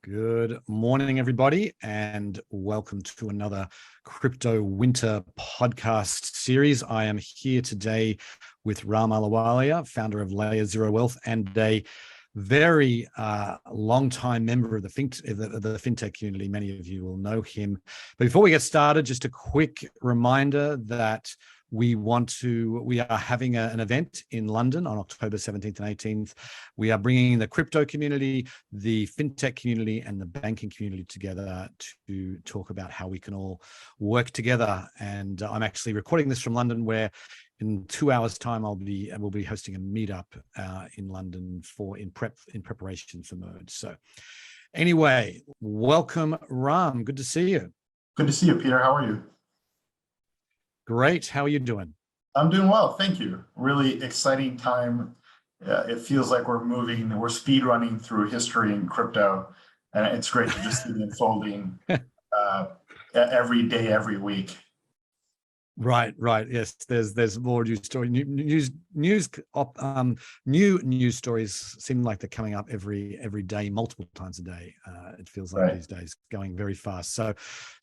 Good morning, everybody, and welcome to another Crypto Winter podcast series. I am here today with Ram Ahluwalia, founder of Layer Zero Wealth, and a very long-time member of the Fintech community. Many of you will know him. But before we get started, just a quick reminder that we are having an event in London on October 17th and 18th. We are bringing the crypto community, the fintech community, and the banking community together to talk about how we can all work together. And I'm actually recording this from London, where in 2 hours' time we'll be hosting a meetup in London in preparation for Merge. So anyway, welcome, Ram. Good to see you. Good to see you, Peter. How are you? Great. How are you doing? I'm doing well, thank you. Really exciting time. It feels like we're speed running through history in crypto, and it's great to just see it unfolding every day, every week. Right. Yes, there's more news story. New news stories seem like they're coming up every day, multiple times a day. It feels like these days, going very fast. So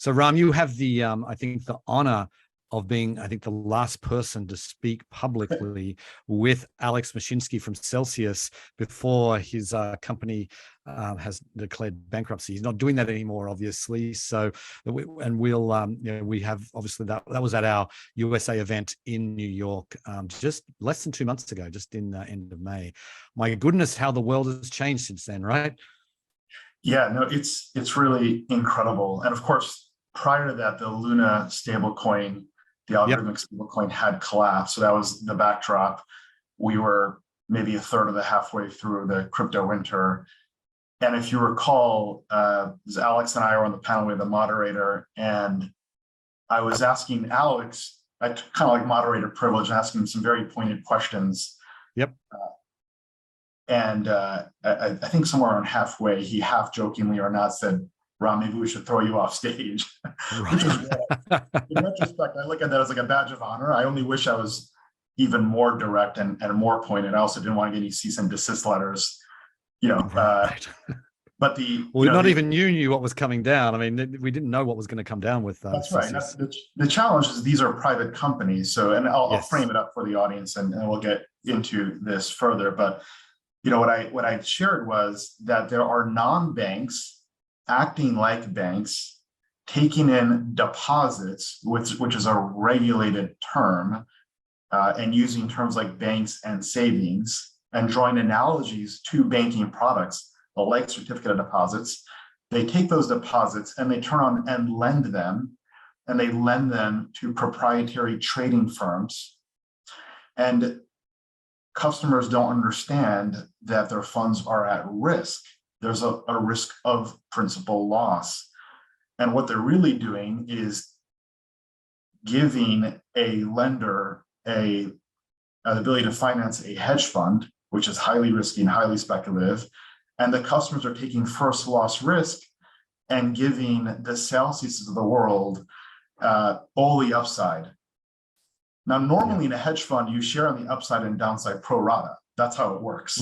Ram, you have the I think the honor of being, I think, the last person to speak publicly with Alex Mashinsky from Celsius before his company has declared bankruptcy. He's not doing that anymore, obviously. So, we have obviously that was at our USA event in New York just less than 2 months ago, just in the end of May. My goodness, how the world has changed since then, right? Yeah, no, it's really incredible. And of course, prior to that, the Luna stablecoin, the algorithmic stablecoin, had collapsed. So that was the backdrop. We were maybe a third of the halfway through the crypto winter. And if you recall, Alex and I were on the panel with the moderator, and I was asking Alex, I kind of like moderator privilege, asking him some very pointed questions. I think somewhere around halfway, he half jokingly or not said, "Ram, maybe we should throw you off stage." Which is, in retrospect, I look at that as like a badge of honor. I only wish I was even more direct and more pointed. I also didn't want to get any cease and desist letters, But not even you knew what was coming down. I mean, we didn't know what was going to come down with. That's right. The challenge is these are private companies. So, and I'll frame it up for the audience, and we'll get into this further. But what I shared was that there are non-banks acting like banks, taking in deposits, which is a regulated term, and using terms like banks and savings, and drawing analogies to banking products like certificate of deposits. They take those deposits and they turn on and lend them, and they lend them to proprietary trading firms. And customers don't understand that their funds are at risk. There's a risk of principal loss. And what they're really doing is giving a lender the ability to finance a hedge fund, which is highly risky and highly speculative. And the customers are taking first loss risk and giving the Celsius of the world all the upside. Now, normally in a hedge fund, you share on the upside and downside pro rata. That's how it works.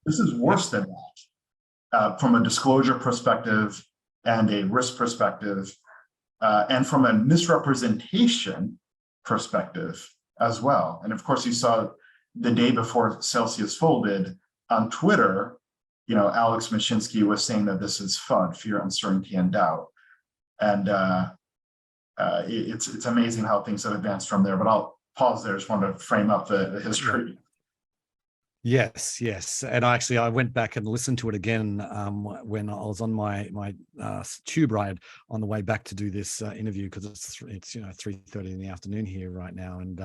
This is worse than that from a disclosure perspective and a risk perspective, and from a misrepresentation perspective as well. And of course, you saw the day before Celsius folded on Twitter, Alex Mashinsky was saying that this is FUD, fear, uncertainty, and doubt. And it's amazing how things have advanced from there. But I'll pause there. Just wanted to frame up the history. Yes. And I went back and listened to it again when I was on my tube ride on the way back to do this interview, because it's 3:30 in the afternoon here right now, and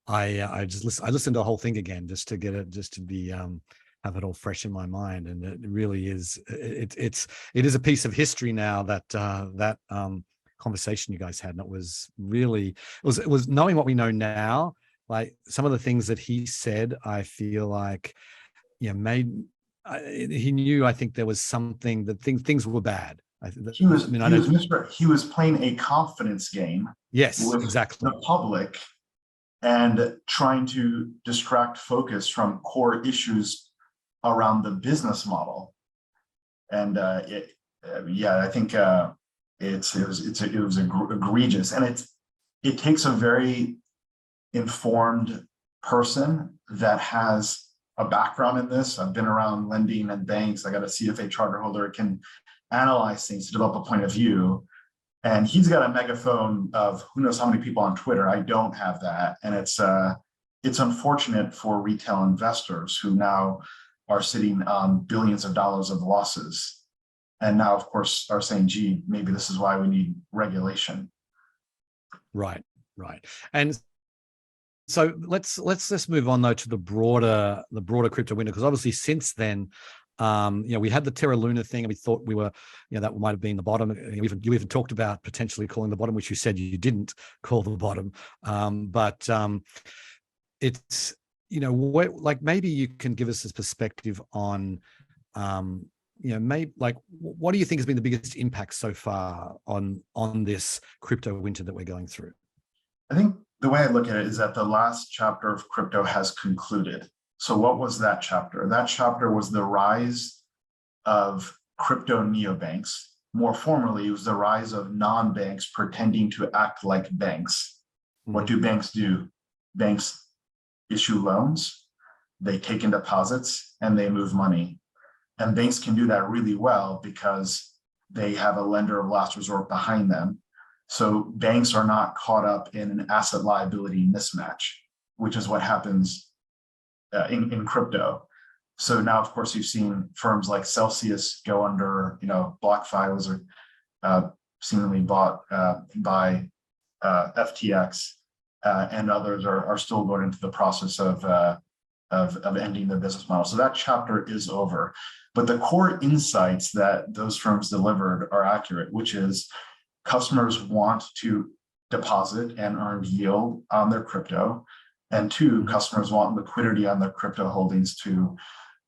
I listened to the whole thing again just to get it, just to be have it all fresh in my mind. And it really is it is a piece of history now, that conversation you guys had. And it was knowing what we know now. Like some of the things that he said, I feel like, he knew. I think there was something that things were bad. He was playing a confidence game. Yes, with exactly. The public, and trying to distract focus from core issues around the business model. And yeah, I think it was egregious, and it takes a very informed person that has a background in this. I've been around lending and banks. I got a CFA charter holder, can analyze things to develop a point of view. And he's got a megaphone of who knows how many people on Twitter. I don't have that. And it's unfortunate for retail investors who now are sitting on billions of dollars of losses. And now, of course, are saying, gee, maybe this is why we need regulation. Right. And so let's just move on though to the broader crypto window, because obviously since then, we had the Terra Luna thing, and we thought we were, that might have been the bottom. You even talked about potentially calling the bottom, which you said you didn't call the bottom. But it's, maybe you can give us this perspective on, maybe what do you think has been the biggest impact so far on this crypto winter that we're going through? I think the way I look at it is that the last chapter of crypto has concluded. So what was that chapter? That chapter was the rise of crypto neobanks. More formally, it was the rise of non-banks pretending to act like banks. Mm-hmm. What do banks do? Banks issue loans, they take in deposits, and they move money. And banks can do that really well because they have a lender of last resort behind them. So banks are not caught up in an asset liability mismatch, which is what happens in crypto. So now, of course, you've seen firms like Celsius go under, BlockFi was seemingly bought by FTX, and others are still going into the process of ending their business model. So that chapter is over. But the core insights that those firms delivered are accurate, which is customers want to deposit and earn yield on their crypto. And two, customers want liquidity on their crypto holdings to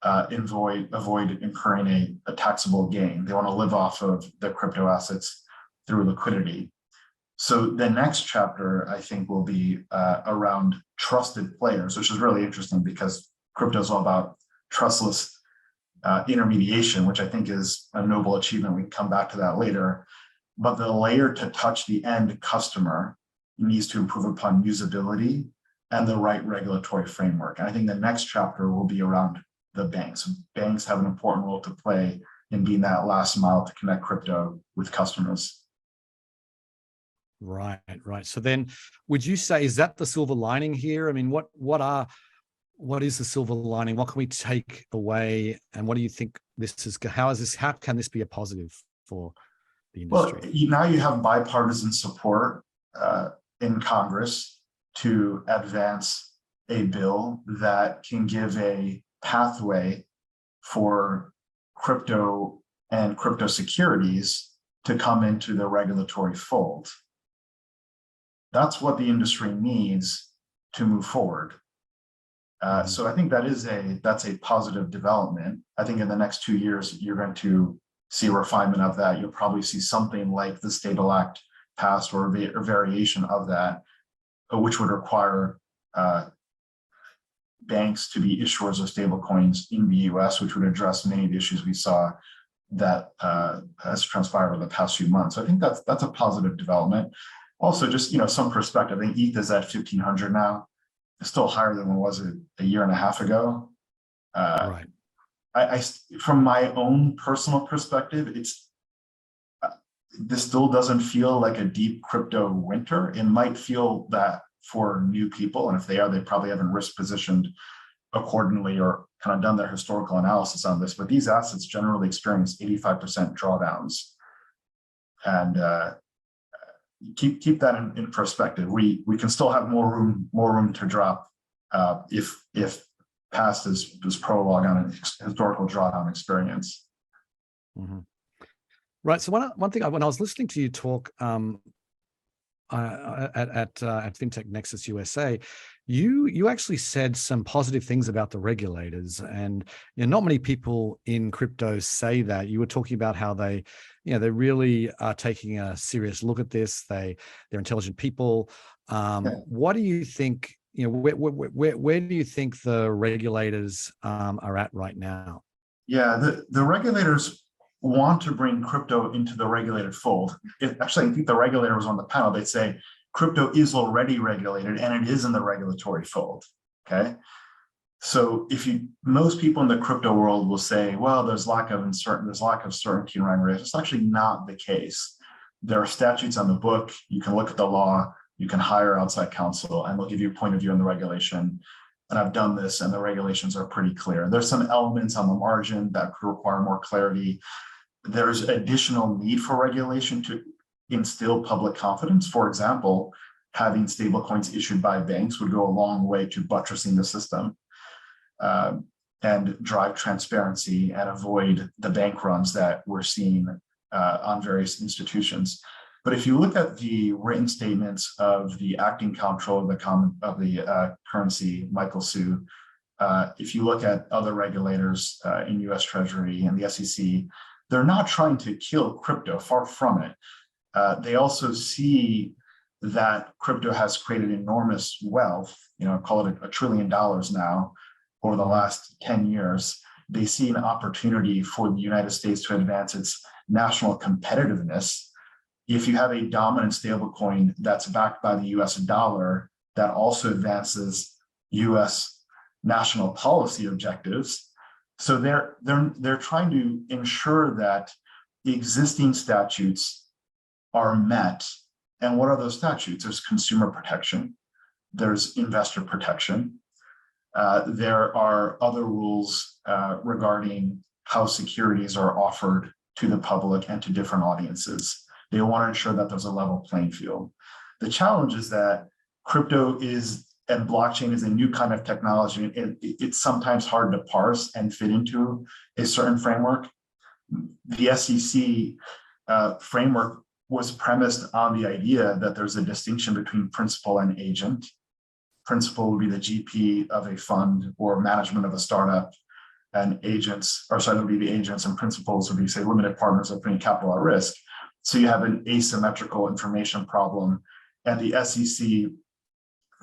avoid incurring a taxable gain. They want to live off of their crypto assets through liquidity. So the next chapter, I think, will be around trusted players, which is really interesting because crypto is all about trustless intermediation, which I think is a noble achievement. We can come back to that later. But the layer to touch the end customer needs to improve upon usability and the right regulatory framework. And I think the next chapter will be around the banks. Banks have an important role to play in being that last mile to connect crypto with customers. Right. So then would you say, is that the silver lining here? I mean, what is the silver lining? What can we take away? And what do you think how can this be a positive for the industry? Well, now you have bipartisan support in Congress to advance a bill that can give a pathway for crypto and crypto securities to come into the regulatory fold. That's what the industry needs to move forward. So I think that's a positive development. I think in the next 2 years, you're going to see a refinement of that. You'll probably see something like the Stable Act passed or a variation of that, which would require banks to be issuers of stablecoins in the US, which would address many of the issues we saw that has transpired over the past few months. So I think that's a positive development. Also, just some perspective. I think ETH is at 1,500 now. It's still higher than what was it a year and a half ago. Right. I from my own personal perspective, this still doesn't feel like a deep crypto winter. It might feel that for new people, and if they are, they probably haven't risk positioned accordingly or kind of done their historical analysis on this. But these assets generally experience 85% drawdowns, and keep that in perspective. We can still have more room to drop if past this prologue on an historical drawdown experience. Mm-hmm. Right. So one thing, when I was listening to you talk at Fintech Nexus USA, you actually said some positive things about the regulators, and not many people in crypto say that. You were talking about how they really are taking a serious look at this. They're intelligent people. What do you think? Where do you think the regulators are at right now? Yeah, the regulators want to bring crypto into the regulated fold. Actually, I think the regulator was on the panel. They'd say crypto is already regulated and it is in the regulatory fold. Okay. So most people in the crypto world will say, well, there's lack of certainty and risk. It's actually not the case. There are statutes on the book. You can look at the law, you can hire outside counsel, and they'll give you a point of view on the regulation. And I've done this, and the regulations are pretty clear. There's some elements on the margin that could require more clarity. There's additional need for regulation to instill public confidence. For example, having stablecoins issued by banks would go a long way to buttressing the system and drive transparency and avoid the bank runs that we're seeing on various institutions. But if you look at the written statements of the acting comptroller of the currency, Michael Hsu, if you look at other regulators in US Treasury and the SEC, they're not trying to kill crypto, far from it. They also see that crypto has created enormous wealth, call it $1 trillion now over the last 10 years. They see an opportunity for the United States to advance its national competitiveness. If you have a dominant stablecoin that's backed by the US dollar, that also advances US national policy objectives. So they're trying to ensure that the existing statutes are met. And what are those statutes? There's consumer protection, there's investor protection. There are other rules regarding how securities are offered to the public and to different audiences. They want to ensure that there's a level playing field. The challenge is that crypto and blockchain is a new kind of technology. It's sometimes hard to parse and fit into a certain framework. The SEC framework was premised on the idea that there's a distinction between principal and agent. Principal would be the GP of a fund or management of a startup, and would be the agents, and principals would be, say, limited partners that bring capital at risk. So you have an asymmetrical information problem, and the SEC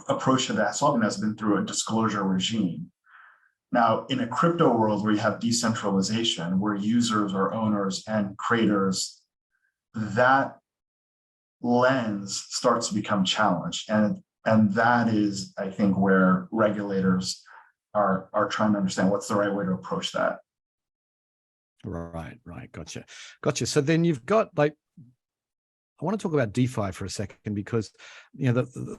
approach to that solving has been through a disclosure regime. Now, in a crypto world where you have decentralization, where users are owners and creators, that lens starts to become challenged. And that is, I think, where regulators are trying to understand what's the right way to approach that. Right. Gotcha. So then you've got I want to talk about DeFi for a second, because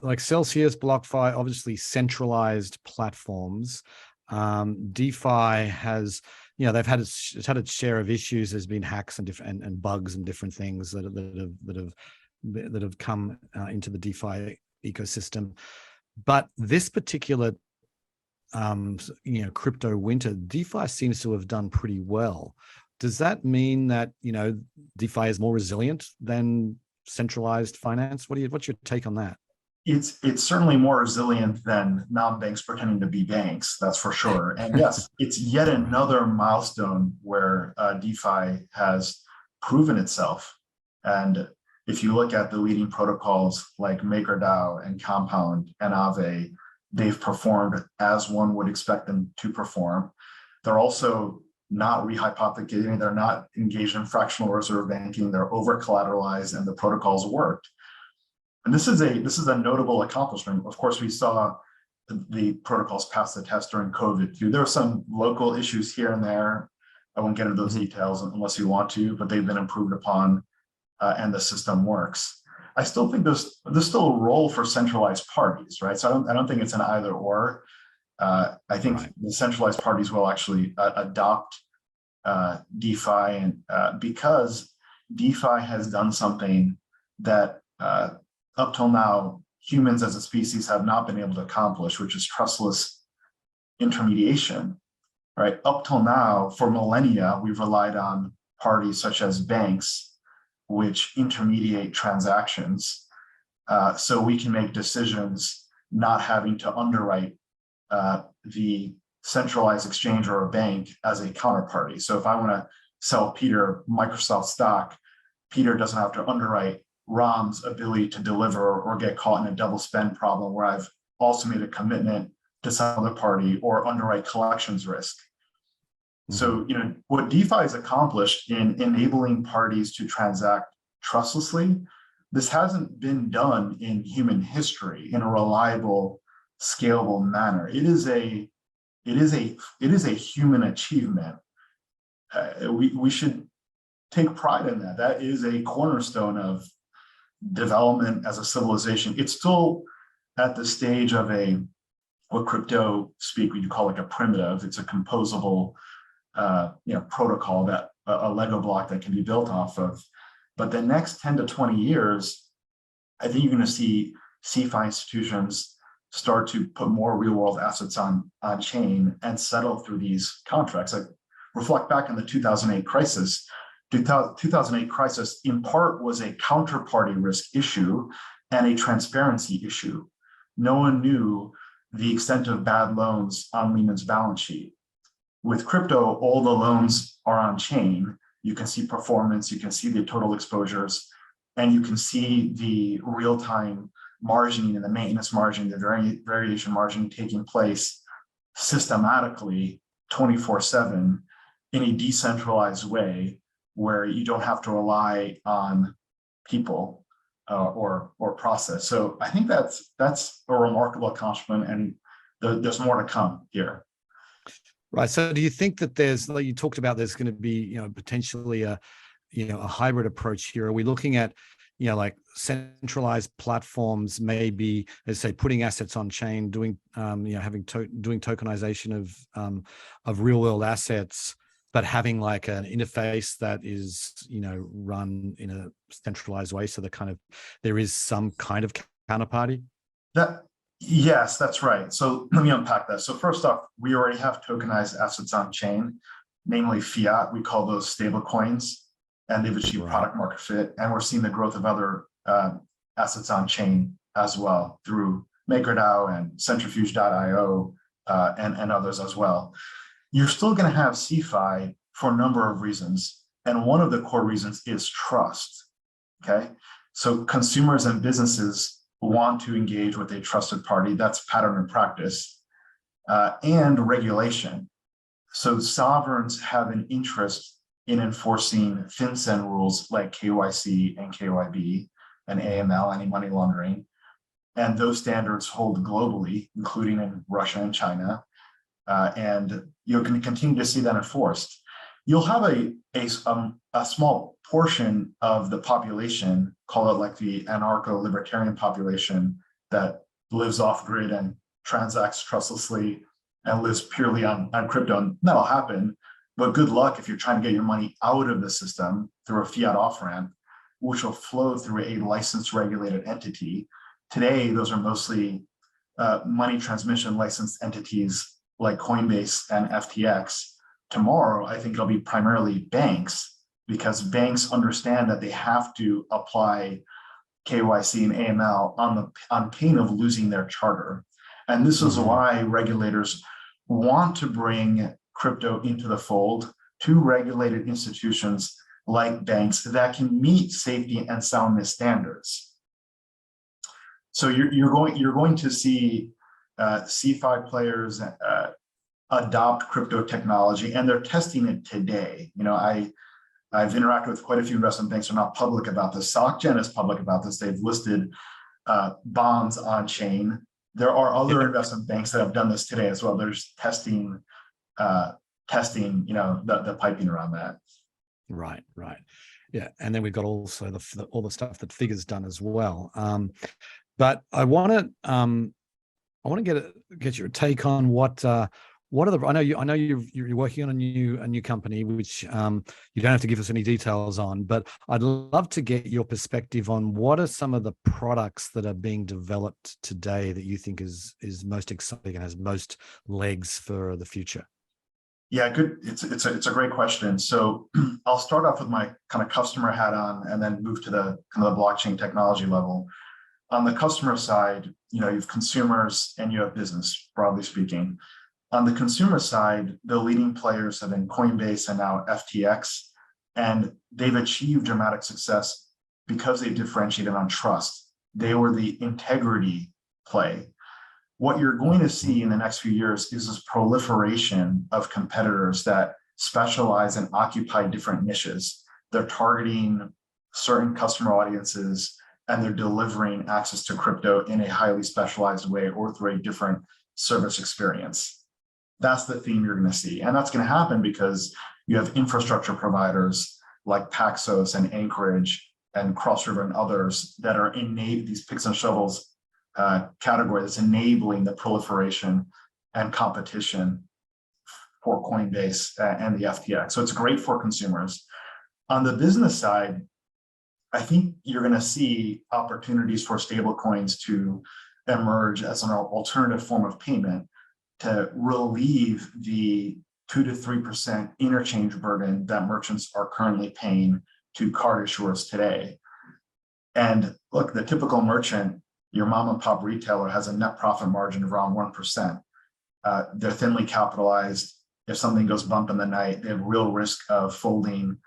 like Celsius, BlockFi, obviously centralized platforms. DeFi has, they've had it's had its share of issues. There's been hacks and bugs and different things that have come into the DeFi ecosystem. But this particular crypto winter, DeFi seems to have done pretty well. Does that mean that DeFi is more resilient than centralized finance? What's your take on that? It's certainly more resilient than non-banks pretending to be banks, that's for sure. And yes, it's yet another milestone where DeFi has proven itself. And if you look at the leading protocols like MakerDAO and Compound and Aave, they've performed as one would expect them to perform. They're also not rehypothecating, they're not engaged in fractional reserve banking, they're over-collateralized, and the protocols worked. And this is a notable accomplishment. Of course, we saw the protocols pass the test during COVID too. There are some local issues here and there. I won't get into those details unless you want to, but they've been improved upon, and the system works. I still think there's still a role for centralized parties, right? So I don't think it's an either or. I think the centralized parties will actually adopt DeFi, and because DeFi has done something that up till now humans as a species have not been able to accomplish, which is trustless intermediation, right? Up till now, for millennia, we've relied on parties such as banks, which intermediate transactions, so we can make decisions not having to underwrite the centralized exchange or a bank as a counterparty. So if I want to sell Peter Microsoft stock, Peter doesn't have to underwrite Ram's ability to deliver or get caught in a double spend problem where I've also made a commitment to some other party, or underwrite collections risk. So, what DeFi has accomplished in enabling parties to transact trustlessly, this hasn't been done in human history in a reliable, scalable manner. It is a human achievement. We should take pride in that. That is a cornerstone of development as a civilization. It's still at the stage of what crypto speak you call like a primitive. It's a composable protocol, that a Lego block that can be built off of. But the next 10 to 20 years, I think you're going to see CeFi institutions start to put more real world assets on chain and settle through these contracts. Like, reflect back on the 2008 crisis. 2008 crisis in part was a counterparty risk issue and a transparency issue. No one knew the extent of bad loans on Lehman's balance sheet. With crypto, all the loans are on chain. You can see performance, you can see the total exposures, and you can see the real-time margining and the maintenance margining, the variation margining taking place systematically 24/7 in a decentralized way where you don't have to rely on people or process. So I think that's a remarkable accomplishment, and there's more to come here. Right. So do you think that there's, like you talked about, there's going to be, potentially a hybrid approach here? Are we looking at, like centralized platforms, maybe, let's say, putting assets on chain, doing, doing tokenization of real world assets, but having like an interface that is, run in a centralized way, so that there is some kind of counterparty? Yes, that's right. So let me unpack that. So first off, we already have tokenized assets on chain, namely fiat. We call those stable coins, and they've achieved product market fit. And we're seeing the growth of other assets on chain as well through MakerDAO and Centrifuge.io and others as well. You're still going to have CeFi for a number of reasons. And one of the core reasons is trust. Okay. So consumers and businesses want to engage with a trusted party. That's pattern and practice, and regulation. So sovereigns have an interest in enforcing FinCEN rules like KYC and KYB and AML, anti-money laundering. And those standards hold globally, including in Russia and China. And you're going to continue to see that enforced. You'll have a small portion of the population, call it like the anarcho-libertarian population, that lives off grid and transacts trustlessly and lives purely on crypto. And that'll happen, but good luck if you're trying to get your money out of the system through a fiat off-ramp, which will flow through a licensed regulated entity. Today, those are mostly money transmission licensed entities like Coinbase and FTX. Tomorrow, I think it'll be primarily banks, because banks understand that they have to apply KYC and AML on pain of losing their charter. And this is why regulators want to bring crypto into the fold to regulated institutions like banks that can meet safety and soundness standards. So you're going to see CeFi players adopt crypto technology, and they're testing it today. I've interacted with quite a few investment banks who are not public about this. SocGen is public about this. They've listed bonds on chain. There are other investment banks that have done this today as well. There's testing, the piping around that. Right. Yeah, and then we've got also all the stuff that Figure's done as well. But I want to get your take on what are the. I know you're working on a new company, which you don't have to give us any details on, but I'd love to get your perspective on what are some of the products that are being developed today that you think is most exciting and has most legs for the future. Yeah, good. It's a great question. So I'll start off with my kind of customer hat on, and then move to the kind of the blockchain technology level. On the customer side, you have consumers and you have business, broadly speaking. On the consumer side, the leading players have been Coinbase and now FTX, and they've achieved dramatic success because they differentiated on trust. They were the integrity play. What you're going to see in the next few years is this proliferation of competitors that specialize and occupy different niches. They're targeting certain customer audiences, and they're delivering access to crypto in a highly specialized way or through a different service experience. That's the theme you're going to see. And that's going to happen because you have infrastructure providers like Paxos and Anchorage and Cross River and others that are innate, these picks and shovels category that's enabling the proliferation and competition for Coinbase and the FTX. So it's great for consumers. On the business side, I think you're going to see opportunities for stablecoins to emerge as an alternative form of payment to relieve the 2 to 3% interchange burden that merchants are currently paying to card issuers today. And look, the typical merchant, your mom and pop retailer, has a net profit margin of around 1%. They're thinly capitalized. If something goes bump in the night, they have real risk of folding.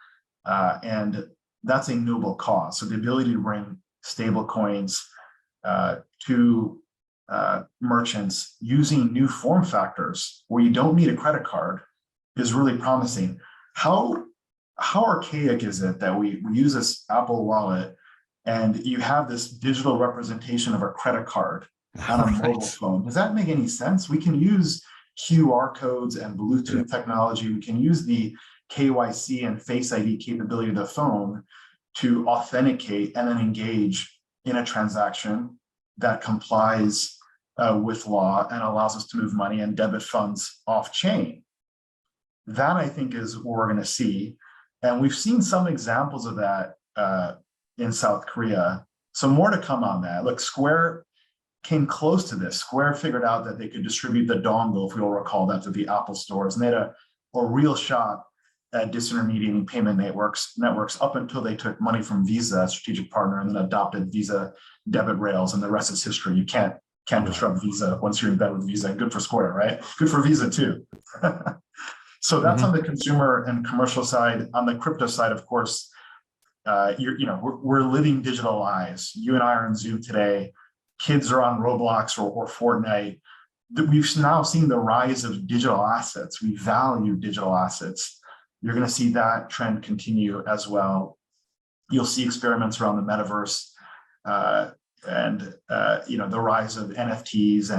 And that's a noble cause. So the ability to bring stable coins to merchants using new form factors where you don't need a credit card is really promising. How archaic is it that we use this Apple Wallet and you have this digital representation of a credit card on a mobile phone? Does that make any sense? We can use QR codes and Bluetooth technology. We can use the KYC and Face ID capability of the phone to authenticate and then engage in a transaction that complies with law and allows us to move money and debit funds off chain. That, I think, is what we're going to see. And we've seen some examples of that in South Korea. So more to come on that. Look, Square came close to this. Square figured out that they could distribute the dongle, if you'll recall that, to the Apple stores. And they had a real shot at disintermediating payment networks up until they took money from Visa, a strategic partner, and then adopted Visa debit rails. And the rest is history. You can't disrupt Visa once you're in bed with Visa. Good for Square, right? Good for Visa too. So that's on the consumer and commercial side. On the crypto side, of course, we're living digital lives. You and I are on Zoom today. Kids are on Roblox or Fortnite. We've now seen the rise of digital assets. We value digital assets. You're going to see that trend continue as well. You'll see experiments around the metaverse and the rise of NFTs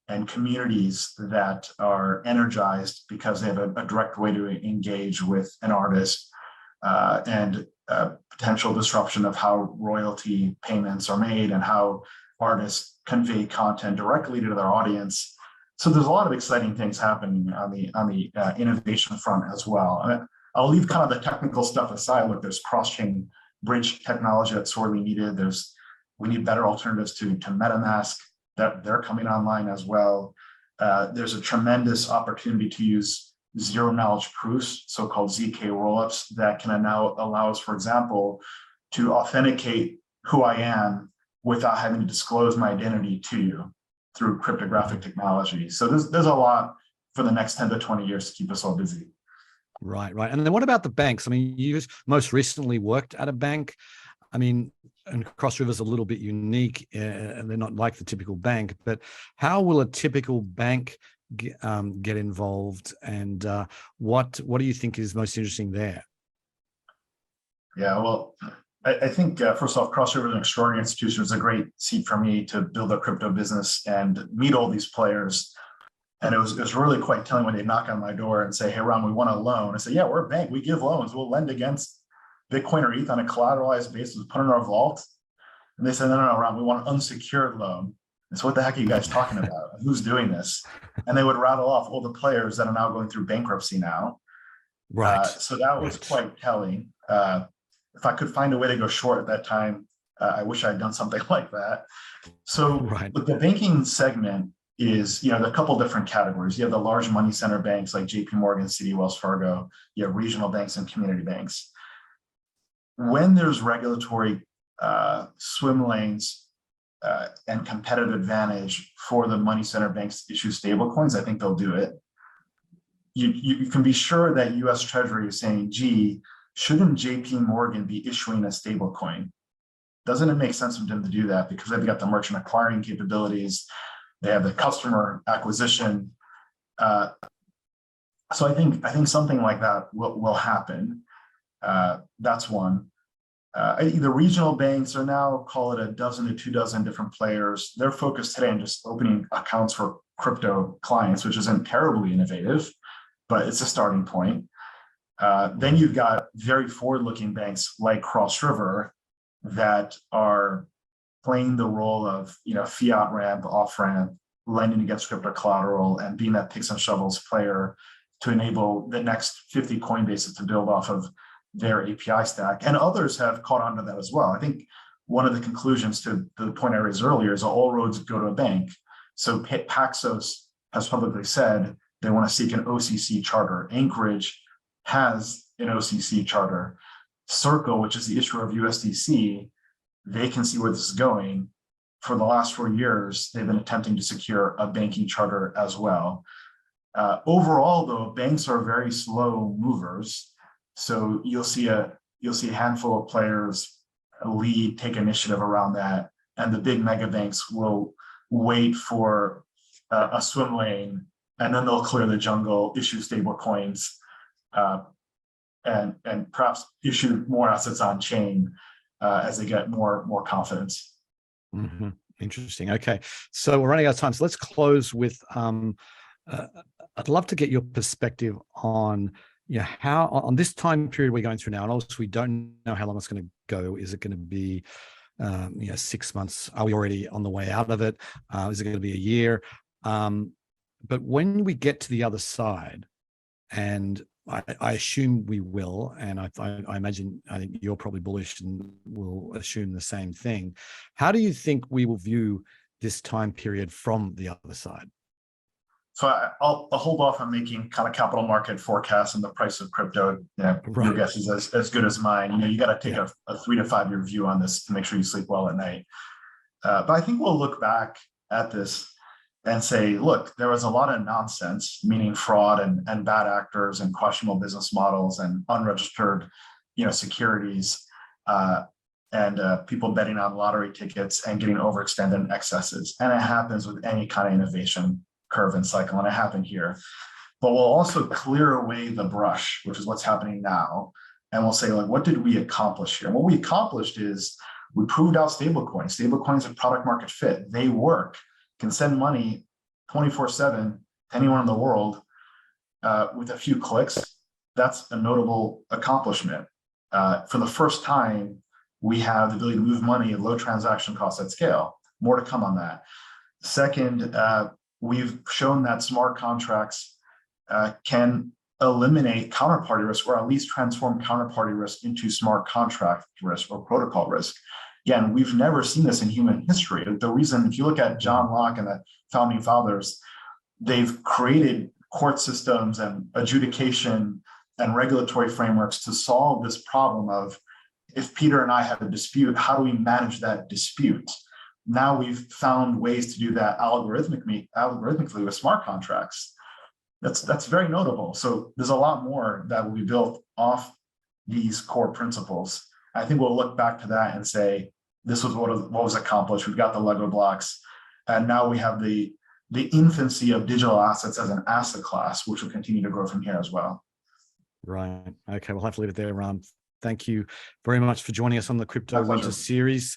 and communities that are energized because they have a direct way to engage with an artist and potential disruption of how royalty payments are made and how artists convey content directly to their audience. So there's a lot of exciting things happening on the innovation front as well. I'll leave kind of the technical stuff aside. Look, there's cross-chain bridge technology that's sorely needed. We need better alternatives to MetaMask. That they're coming online as well. There's a tremendous opportunity to use zero knowledge proofs, so-called ZK rollups, that can now allow us, for example, to authenticate who I am without having to disclose my identity to you through cryptographic technology. So there's a lot for the next 10 to 20 years to keep us all busy. Right. And then what about the banks? I mean, you most recently worked at a bank. I mean, and Cross River's a little bit unique, and they're not like the typical bank, but how will a typical bank get involved, and what do you think is most interesting there? Yeah, well, I think first off, Cross River is an extraordinary institution. It's a great seat for me to build a crypto business and meet all these players. And it was really quite telling when they knock on my door and say, "Hey, Ram, we want a loan." I say, "Yeah, we're a bank. We give loans. We'll lend against Bitcoin or ETH on a collateralized basis, put in our vault." And they said, no, Ram, we want an unsecured loan. And so what the heck are you guys talking about? Who's doing this? And they would rattle off all the players that are now going through bankruptcy now. Right. So that was quite telling. If I could find a way to go short at that time, I wish I had done something like that. So but the banking segment is, there are a couple different categories. You have the large money center banks like JP Morgan, Citi, Wells Fargo. You have regional banks and community banks. When there's regulatory swim lanes and competitive advantage for the money center banks to issue stablecoins, I think they'll do it. You can be sure that US Treasury is saying, gee, shouldn't JP Morgan be issuing a stablecoin? Doesn't it make sense for them to do that? Because they've got the merchant acquiring capabilities, they have the customer acquisition So I think something like that will happen. That's one. The regional banks are now, call it a dozen to 2 dozen different players. They're focused today on just opening accounts for crypto clients, which isn't terribly innovative, but it's a starting point. Then you've got very forward-looking banks like Cross River that are playing the role of fiat ramp, off ramp, lending against crypto collateral, and being that picks and shovels player to enable the next 50 Coinbases to build off of their API stack. And others have caught on to that as well. I think one of the conclusions to the point I raised earlier is that all roads go to a bank. So Paxos has publicly said they want to seek an OCC charter. Anchorage has an OCC charter. Circle, which is the issuer of USDC, they can see where this is going. For the last 4 years, they've been attempting to secure a banking charter as well. Overall, though, banks are very slow movers. So you'll see a handful of players lead, take initiative around that, and the big mega banks will wait for a swim lane, and then they'll clear the jungle, issue stable coins, and perhaps issue more assets on chain as they get more confidence. Mm-hmm. Interesting. Okay, so we're running out of time. So let's close with. I'd love to get your perspective on how on this time period we're going through now, and also we don't know how long it's going to go. Is it going to be 6 months? Are we already on the way out of it? Is it going to be a year? But when we get to the other side, and I assume we will, and I imagine, I think you're probably bullish and will assume the same thing. How do you think we will view this time period from the other side? So I'll hold off on making kind of capital market forecasts on the price of crypto. Right. Your guess is as good as mine. You got to take a 3 to 5 year view on this to make sure you sleep well at night. But I think we'll look back at this and say, look, there was a lot of nonsense, meaning fraud and bad actors and questionable business models and unregistered, securities, and people betting on lottery tickets and getting overextended in excesses. And it happens with any kind of innovation curve and cycle, and it happened here. But we'll also clear away the brush, which is what's happening now, and we'll say, like, what did we accomplish here? And what we accomplished is we proved out stablecoins. Stablecoins have product market fit. They work, can send money 24/7 to anyone in the world with a few clicks. That's a notable accomplishment. For the first time, we have the ability to move money at low transaction costs at scale. More to come on that. Second, we've shown that smart contracts can eliminate counterparty risk, or at least transform counterparty risk into smart contract risk or protocol risk. Again, we've never seen this in human history. The reason, if you look at John Locke and the founding fathers, they've created court systems and adjudication and regulatory frameworks to solve this problem of, if Peter and I have a dispute, how do we manage that dispute? Now we've found ways to do that algorithmically with smart contracts. That's very notable. So there's a lot more that will be built off these core principles. I think we'll look back to that and say, this was what was accomplished. We've got the Lego blocks, and now we have the infancy of digital assets as an asset class, which will continue to grow from here as well. Right. Okay, we'll have to leave it there, Ram. Thank you very much for joining us on the Crypto Winter series.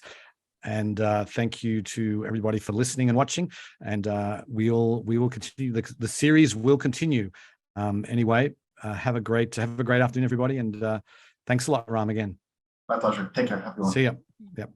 And thank you to everybody for listening and watching. And we will continue. The series will continue. Anyway, have a great afternoon, everybody. And thanks a lot, Ram, again. My pleasure. Take care. Have a good one. See ya. Yep.